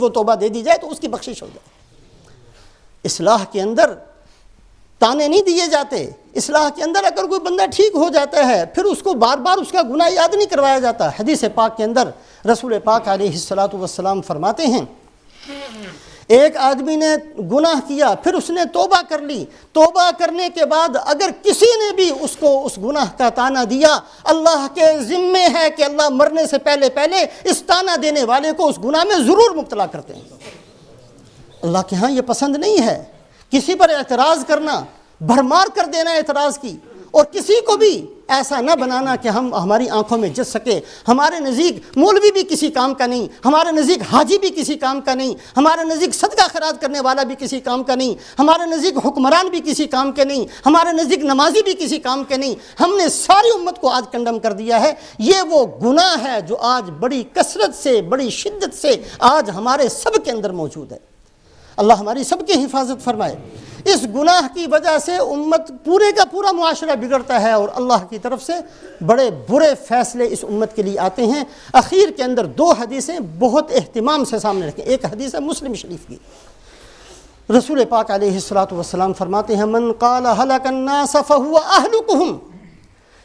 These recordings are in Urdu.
وہ توبہ دے دی جائے تو اس کی بخشش ہو جائے۔ اصلاح کے اندر تانے نہیں دیے جاتے، اصلاح کے اندر اگر کوئی بندہ ٹھیک ہو جاتا ہے پھر اس کو بار بار اس کا گناہ یاد نہیں کروایا جاتا۔ حدیث پاک کے اندر رسول پاک علیہ الصلوۃ والسلام فرماتے ہیں ایک آدمی نے گناہ کیا پھر اس نے توبہ کر لی، توبہ کرنے کے بعد اگر کسی نے بھی اس کو اس گناہ کا تانا دیا، اللہ کے ذمے ہے کہ اللہ مرنے سے پہلے اس تانا دینے والے کو اس گناہ میں ضرور مبتلا کرتے ہیں۔ اللہ کے ہاں یہ پسند نہیں ہے کسی پر اعتراض کرنا، بھرمار کر دینا اعتراض کی، اور کسی کو بھی ایسا نہ بنانا کہ ہماری آنکھوں میں جچ سکے۔ ہمارے نزدیک مولوی بھی کسی کام کا نہیں، ہمارے نزدیک حاجی بھی کسی کام کا نہیں، ہمارے نزدیک صدقہ خیرات کرنے والا بھی کسی کام کا نہیں، ہمارے نزدیک حکمران بھی کسی کام کے نہیں، ہمارے نزدیک نمازی بھی کسی کام کے نہیں۔ ہم نے ساری امت کو آج کنڈم کر دیا ہے۔ یہ وہ گناہ ہے جو آج بڑی کثرت سے، بڑی شدت سے آج ہمارے سب کے اندر موجود ہے۔ اللہ ہماری سب کی حفاظت فرمائے۔ اس گناہ کی وجہ سے امت پورے کا پورا معاشرہ بگڑتا ہے اور اللہ کی طرف سے بڑے برے فیصلے اس امت کے لیے آتے ہیں۔ اخیر کے اندر دو حدیثیں بہت اہتمام سے سامنے رکھیں۔ ایک حدیث ہے مسلم شریف کی، رسول پاک علیہ الصلوۃ والسلام فرماتے ہیں من قال ہلک الناس فہو اہلکہم،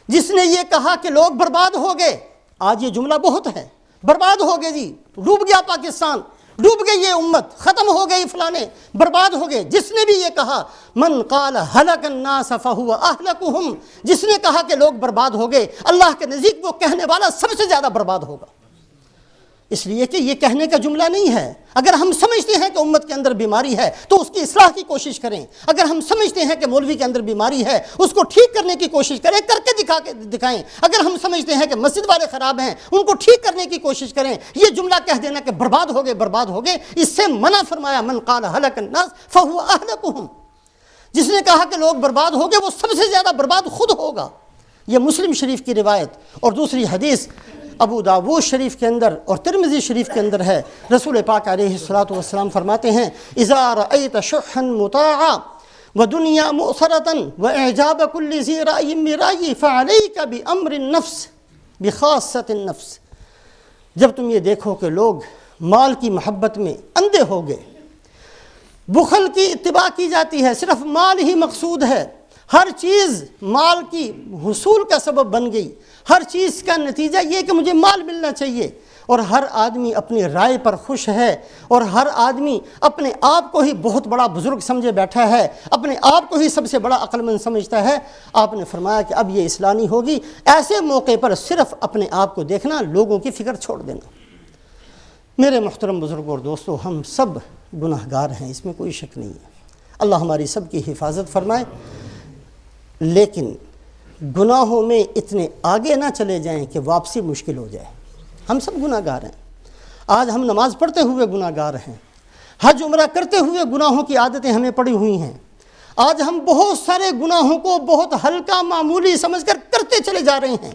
جس نے یہ کہا کہ لوگ برباد ہو گئے، آج یہ جملہ بہت ہے، برباد ہو گئے جی، ڈوب گیا پاکستان، ڈوب گئی یہ امت، ختم ہو گئی فلانے، برباد ہو گئے، جس نے بھی یہ کہا من قال ہلک الناس فہو اہلکہم، جس نے کہا کہ لوگ برباد ہو گئے، اللہ کے نزدیک وہ کہنے والا سب سے زیادہ برباد ہوگا۔ اس لیے کہ یہ کہنے کا جملہ نہیں ہے۔ اگر ہم سمجھتے ہیں کہ امت کے اندر بیماری ہے تو اس کی اصلاح کی کوشش کریں۔ اگر ہم سمجھتے ہیں کہ مولوی کے اندر بیماری ہے اس کو ٹھیک کرنے کی کوشش کریں، کر کے دکھائیں۔ اگر ہم سمجھتے ہیں کہ مسجد والے خراب ہیں ان کو ٹھیک کرنے کی کوشش کریں۔ یہ جملہ کہہ دینا کہ برباد ہو گئے، اس سے منع فرمایا من قال ہلک الناس فہو اہلکہم، جس نے کہا کہ لوگ برباد ہو گئے وہ سب سے زیادہ برباد خود ہوگا۔ یہ مسلم شریف کی روایت۔ اور دوسری حدیث ابو داؤد شریف کے اندر اور ترمذی شریف کے اندر ہے، رسول پاک علیہ الصلوۃ والسلام فرماتے ہیں اذا رأیت شحا مطاعا ودنیا مؤثرة واعجاب كل ذی رأی برأیہ فعلیک بامر النفس بخاصۃ النفس، جب تم یہ دیکھو کہ لوگ مال کی محبت میں اندھے ہو گئے، بخل کی اتباع کی جاتی ہے، صرف مال ہی مقصود ہے، ہر چیز مال کی حصول کا سبب بن گئی، ہر چیز کا نتیجہ یہ کہ مجھے مال ملنا چاہیے، اور ہر آدمی اپنی رائے پر خوش ہے، اور ہر آدمی اپنے آپ کو ہی بہت بڑا بزرگ سمجھے بیٹھا ہے، اپنے آپ کو ہی سب سے بڑا عقل مند سمجھتا ہے۔ آپ نے فرمایا کہ اب یہ اصلاح نہیں ہوگی، ایسے موقع پر صرف اپنے آپ کو دیکھنا، لوگوں کی فکر چھوڑ دینا۔ میرے محترم بزرگوں اور دوستو، ہم سب گناہ گار ہیں، اس میں کوئی شک نہیں ہے۔ اللہ ہماری سب کی حفاظت فرمائے، لیکن گناہوں میں اتنے آگے نہ چلے جائیں کہ واپسی مشکل ہو جائے۔ ہم سب گناہ گار ہیں۔ آج ہم نماز پڑھتے ہوئے گناہ گار ہیں، حج عمرہ کرتے ہوئے گناہوں کی عادتیں ہمیں پڑی ہوئی ہیں۔ آج ہم بہت سارے گناہوں کو بہت ہلکا معمولی سمجھ کر کرتے چلے جا رہے ہیں۔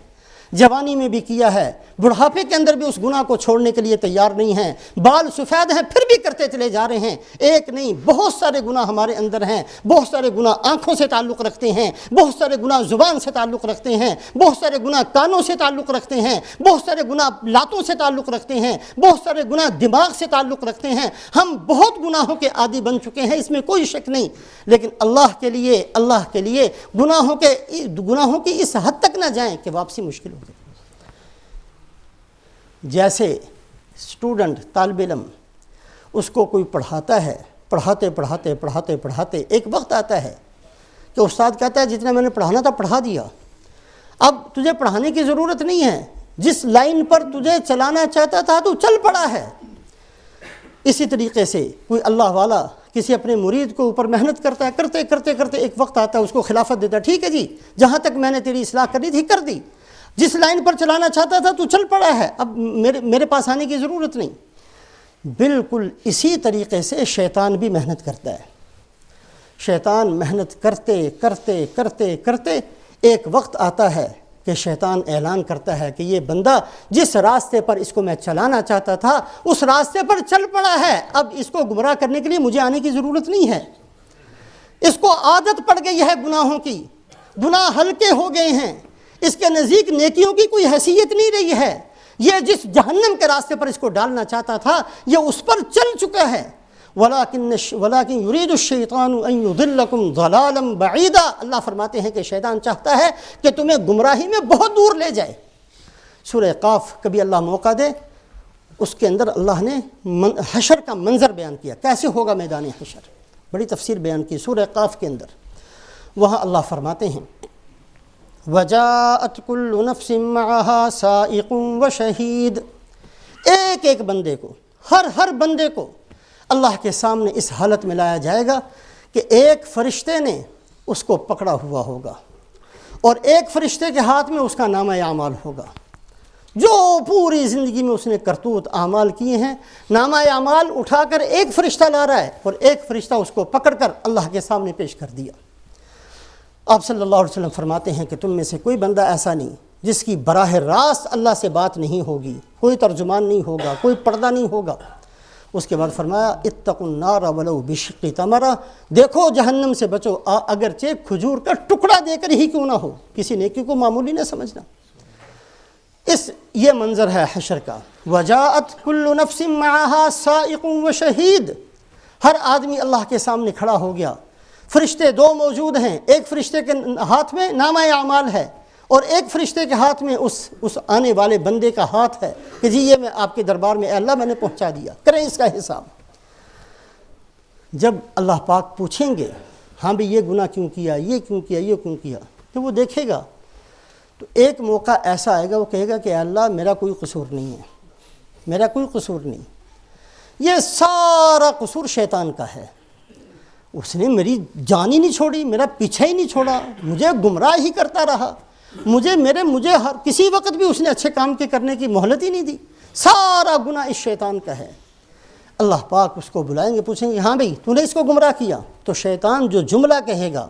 جوانی میں بھی کیا ہے، بڑھاپے کے اندر بھی اس گناہ کو چھوڑنے کے لیے تیار نہیں ہیں، بال سفید ہیں پھر بھی کرتے چلے جا رہے ہیں۔ ایک نہیں، بہت سارے گناہ ہمارے اندر ہیں۔ بہت سارے گناہ آنکھوں سے تعلق رکھتے ہیں، بہت سارے گناہ زبان سے تعلق رکھتے ہیں، بہت سارے گناہ کانوں سے تعلق رکھتے ہیں، بہت سارے گناہ لاتوں سے تعلق رکھتے ہیں، بہت سارے گناہ دماغ سے تعلق رکھتے ہیں۔ ہم بہت گناہوں کے عادی بن چکے ہیں، اس میں کوئی شک نہیں، لیکن اللہ کے لیے گناہوں کی اس حد تک نہ جائیں کہ واپسی مشکل ہو جائے۔ جیسے اسٹوڈنٹ، طالب علم، اس کو کوئی پڑھاتا ہے، پڑھاتے ایک وقت آتا ہے کہ استاد کہتا ہے جتنا میں نے پڑھانا تھا پڑھا دیا، اب تجھے پڑھانے کی ضرورت نہیں ہے، جس لائن پر تجھے چلانا چاہتا تھا تو چل پڑا ہے۔ اسی طریقے سے کوئی اللہ والا کسی اپنے مرید کو اوپر محنت کرتا ہے، کرتے ایک وقت آتا ہے اس کو خلافت دیتا ہے، ٹھیک ہے جی جہاں تک میں نے تیری اصلاح کرنی تھی کر دی، جس لائن پر چلانا چاہتا تھا تو چل پڑا ہے، اب میرے پاس آنے کی ضرورت نہیں۔ بالکل اسی طریقے سے شیطان بھی محنت کرتا ہے۔ شیطان محنت کرتے ایک وقت آتا ہے کہ شیطان اعلان کرتا ہے کہ یہ بندہ جس راستے پر اس کو میں چلانا چاہتا تھا اس راستے پر چل پڑا ہے، اب اس کو گمراہ کرنے کے لیے مجھے آنے کی ضرورت نہیں ہے۔ اس کو عادت پڑ گئی ہے گناہوں کی، گناہ ہلکے ہو گئے ہیں، اس کے نزدیک نیکیوں کی کوئی حیثیت نہیں رہی ہے، یہ جس جہنم کے راستے پر اس کو ڈالنا چاہتا تھا یہ اس پر چل چکا ہے۔ وَلَٰكِن يُرِيدُ الشَّيْطَانُ أَن يُضِلَّكُمْ ضَلَالًا بَعِيدًا، اللہ فرماتے ہیں کہ شیطان چاہتا ہے کہ تمہیں گمراہی میں بہت دور لے جائے۔ سورہ قاف کبھی اللہ موقع دے، اس کے اندر اللہ نے حشر کا منظر بیان کیا، کیسے ہوگا میدان حشر، بڑی تفسیر بیان کی سورہ قاف کے اندر۔ وہاں اللہ فرماتے ہیں وَجَاءَتْ كُلُّ نَفْسٍ مَّعَهَا سَائِقٌ وَشَهِيدٌ، ایک ایک بندے کو، ہر بندے کو اللہ کے سامنے اس حالت میں لایا جائے گا کہ ایک فرشتے نے اس کو پکڑا ہوا ہوگا اور ایک فرشتے کے ہاتھ میں اس کا نامہ اعمال ہوگا، جو پوری زندگی میں اس نے کرتوت اعمال کیے ہیں، نامہ اعمال اٹھا کر ایک فرشتہ لا رہا ہے اور ایک فرشتہ اس کو پکڑ کر اللہ کے سامنے پیش کر دیا۔ آپ صلی اللہ علیہ وسلم فرماتے ہیں کہ تم میں سے کوئی بندہ ایسا نہیں جس کی براہ راست اللہ سے بات نہیں ہوگی، کوئی ترجمان نہیں ہوگا، کوئی پردہ نہیں ہوگا۔ اس کے بعد فرمایا اتقوا النار ولو بشق تمرہ، دیکھو جہنم سے بچو اگرچہ کھجور کا ٹکڑا دے کر ہی کیوں نہ ہو، کسی نیکی کو معمولی نہ سمجھنا۔ یہ منظر ہے حشر کا۔ وجاءت کل نفس معها سائق وشہید، ہر آدمی اللہ کے سامنے کھڑا ہو گیا، فرشتے دو موجود ہیں، ایک فرشتے کے ہاتھ میں نامہ اعمال ہے اور ایک فرشتے کے ہاتھ میں اس آنے والے بندے کا ہاتھ ہے کہ جی یہ میں آپ کے دربار میں، اے اللہ میں نے پہنچا دیا، کریں اس کا حساب۔ جب اللہ پاک پوچھیں گے ہاں بھی یہ گناہ کیوں کیا، یہ کیوں کیا، یہ کیوں کیا، تو وہ دیکھے گا تو ایک موقع ایسا آئے گا وہ کہے گا کہ اے اللہ میرا کوئی قصور نہیں ہے، میرا کوئی قصور نہیں، یہ سارا قصور شیطان کا ہے، اس نے میری جان ہی نہیں چھوڑی، میرا پیچھا ہی نہیں چھوڑا، مجھے گمراہ ہی کرتا رہا، مجھے ہر کسی وقت بھی اس نے اچھے کام کے کرنے کی مہلت ہی نہیں دی، سارا گناہ اس شیطان کا ہے۔ اللہ پاک اس کو بلائیں گے، پوچھیں گے ہاں بھئی تو نے اس کو گمراہ کیا، تو شیطان جو جملہ کہے گا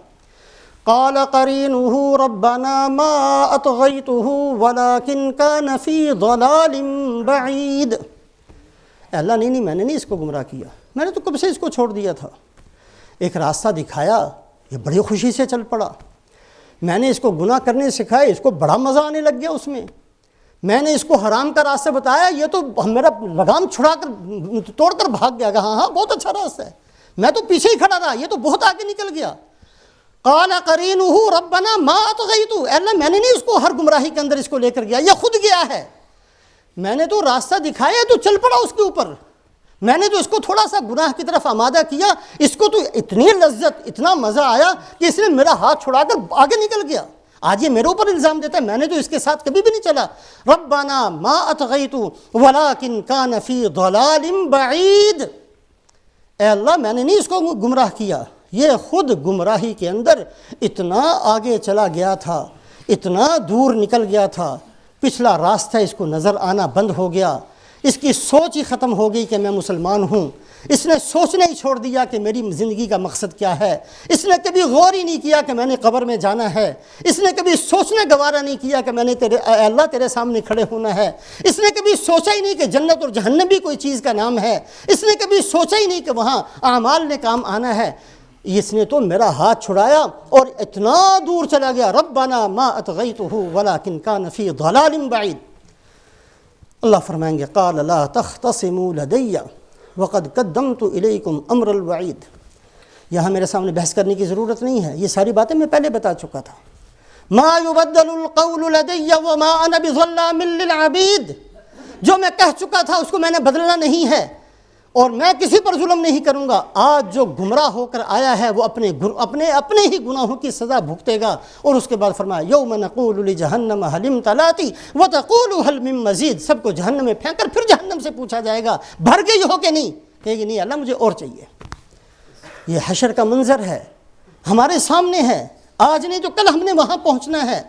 قال قرینہ ربنا ما اطغیتہ ولکن کان فی ضلال بعید، اے اللہ نہیں میں نے نہیں اس کو گمراہ کیا، میں نے تو کب سے اس کو چھوڑ دیا تھا، ایک راستہ دکھایا یہ بڑی خوشی سے چل پڑا، میں نے اس کو گناہ کرنے سکھائے، اس کو بڑا مزہ آنے لگ گیا اس میں نے اس کو حرام کا راستہ بتایا، یہ تو میرا لگام چھڑا کر توڑ کر بھاگ گیا، ہاں بہت اچھا راستہ ہے، میں تو پیچھے ہی کھڑا رہا، یہ تو بہت آگے نکل گیا۔ قال قرینہ ربنا ما اطغیتہ، اے اللہ میں نے نہیں اس کو ہر گمراہی کے اندر اس کو لے کر گیا، یہ خود گیا ہے، میں نے تو راستہ دکھایا تو چل پڑا اس کے اوپر، میں نے تو اس کو تھوڑا سا گناہ کی طرف آمادہ کیا، اس کو تو اتنی لذت اتنا مزہ آیا کہ اس نے میرا ہاتھ چھڑا کر آگے نکل گیا، آج یہ میرے اوپر الزام دیتا ہے میں نے تو اس کے ساتھ کبھی بھی نہیں چلا۔ ربنا ما اطغیتہ ولکن کان فی ضلال بعید، اے اللہ میں نے نہیں اس کو گمراہ کیا، یہ خود گمراہی کے اندر اتنا آگے چلا گیا تھا، اتنا دور نکل گیا تھا، پچھلا راستہ اس کو نظر آنا بند ہو گیا، اس کی سوچ ہی ختم ہو گئی کہ میں مسلمان ہوں، اس نے سوچنا ہی چھوڑ دیا کہ میری زندگی کا مقصد کیا ہے، اس نے کبھی غور ہی نہیں کیا کہ میں نے قبر میں جانا ہے، اس نے کبھی سوچنا گوارا نہیں کیا کہ میں نے اے اللہ تیرے سامنے کھڑے ہونا ہے، اس نے کبھی سوچا ہی نہیں کہ جنت اور جہنم بھی کوئی چیز کا نام ہے، اس نے کبھی سوچا ہی نہیں کہ وہاں اعمال نے کام آنا ہے، اس نے تو میرا ہاتھ چھڑایا اور اتنا دور چلا گیا۔ ربنا ما اطغیتہ ولکن کان فی ضلال بعید۔ اللہ فرمائیں گے قال لا تختصموا لدی وقد قدمت الیکم امر الوعید، یہاں میرے سامنے بحث کرنے کی ضرورت نہیں ہے، یہ ساری باتیں میں پہلے بتا چکا تھا۔ ما یبدل القول لدی وما انا بظلام للعبید، جو میں کہہ چکا تھا اس کو میں نے بدلنا نہیں ہے اور میں کسی پر ظلم نہیں کروں گا۔ آج جو گمراہ ہو کر آیا ہے وہ اپنے ہی گناہوں کی سزا بھگتے گا۔ اور اس کے بعد فرمایا یوم نقول لجہنم حل امتلأت وتقول حل من مزید، سب کو جہنم میں پھینک کر پھر جہنم سے پوچھا جائے گا بھر گئی ہو کہ نہیں، کہے گی نہیں اللہ مجھے اور چاہیے۔ یہ حشر کا منظر ہے، ہمارے سامنے ہے، آج نہیں تو کل ہم نے وہاں پہنچنا ہے،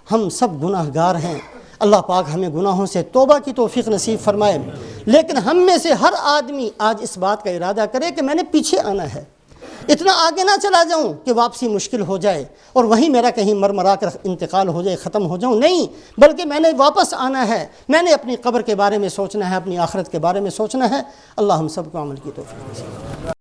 ہم سب گناہ گار ہیں، اللہ پاک ہمیں گناہوں سے توبہ کی توفیق نصیب فرمائے، لیکن ہم میں سے ہر آدمی آج اس بات کا ارادہ کرے کہ میں نے پیچھے آنا ہے، اتنا آگے نہ چلا جاؤں کہ واپسی مشکل ہو جائے اور وہیں میرا کہیں مرمرا کر انتقال ہو جائے، ختم ہو جاؤں، نہیں، بلکہ میں نے واپس آنا ہے، میں نے اپنی قبر کے بارے میں سوچنا ہے، اپنی آخرت کے بارے میں سوچنا ہے۔ اللہ ہم سب کو عمل کی توفیق نصیب فرمائے۔